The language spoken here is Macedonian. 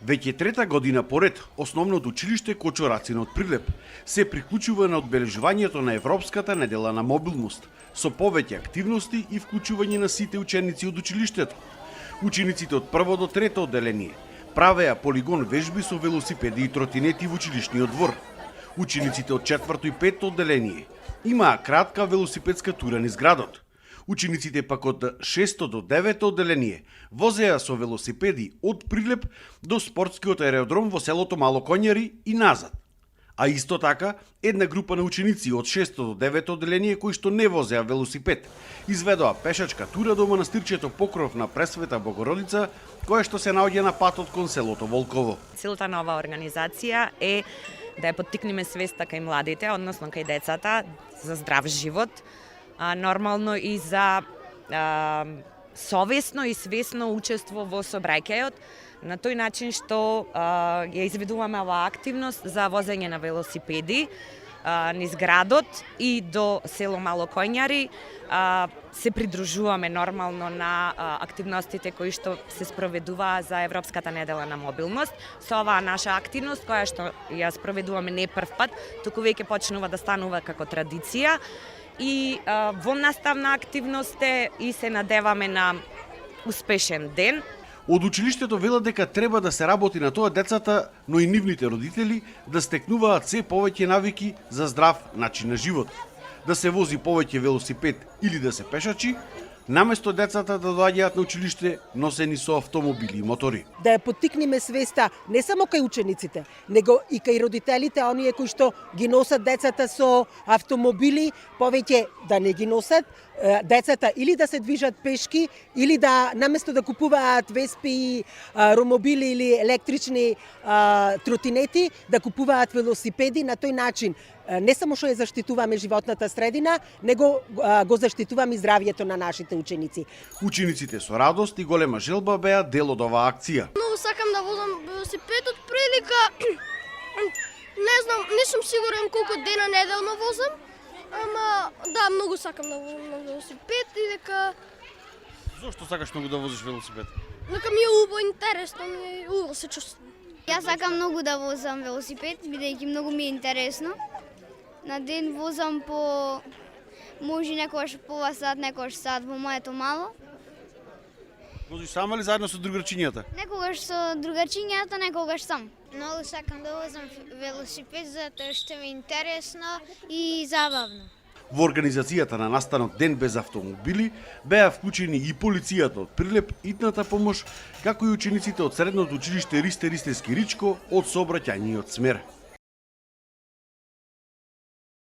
Веќе трета година поред, основното училиште Кочорацина од Прилеп се приклучува на одбележувањето на Европската недела на мобилност, со повеќе активности и вклучување на сите ученици од училиштето. Учениците од прво до трето одделение правеа полигон вежби со велосипеди и тротинети во училишниот двор. Учениците од четврто и петто одделение имаа кратка велосипедска тура низ градот. Учениците пак од 6 до 9 одделение возеа со велосипеди од Прилеп до спортскиот аеродром во селото Мало Коњари и назад. А исто така, една група на ученици од 6 до 9 одделение кои што не возеа велосипед, изведоа пешачка тура до манастирчето Покров на Пресвета Богородица, кое што се наоѓа на патот кон селото Волково. Целта на оваа организација е да ја поттикнеме свеста кај младите, односно кај децата, за здрав живот, нормално и за совесно и свесно учество во сообраќајот, на тој начин што ја изведуваме оваа активност за возење на велосипеди низ градот и до село Мало Коњари. Се придружуваме нормално на активностите кои што се спроведуваа за Европската недела на мобилност. Со оваа наша активност, која што ја спроведуваме не прв пат, туку веќе почнува да станува како традиција. И во наставна активност и се надеваме на успешен ден. Од училиштето велат дека треба да се работи на тоа децата, но и нивните родители да стекнуваат се повеќе навики за здрав начин на живот. Да се вози повеќе велосипед или да се пешачи, наместо децата да доаѓаат на училиште носени со автомобили и мотори. Да ја поттикнеме свеста не само кај учениците, него и кај родителите, оние кои што ги носат децата со автомобили, повеќе да не ги носат децата или да се движат пешки, или да наместо да купуваат веспи, ромобили или електрични тротинети, да купуваат велосипеди. На тој начин не само што ја заштитуваме животната средина, него го заштитуваме и здравјето на нашите ученици. Учениците со радост и голема желба беа дел од оваа акција. Многу сакам да возам велосипед од прилика. Не знам, не сум сигурен колку дена неделно возам, ама да, многу сакам да возам на велосипед и дека... Зошто сакаш многу да возиш велосипед? Дека ми е убаво, интересно, ми е убаво се чувствувам. Јас сакам многу да возам велосипед, бидејќи многу ми е интересно. На ден возам по може некогаш пола сат, некогаш сат во моето мало. Возиш сама или заедно со другарчињата? Некогаш со другарчињата, некогаш сам. Многу сакам да возам велосипед затоа што ми е интересно и забавно. Во организацијата на настанот Ден без автомобили беа вклучени и полицијата од Прилеп, итната помош, како и учениците од средното училиште Ристе Ристевски Ричко од сообраќајниот смер.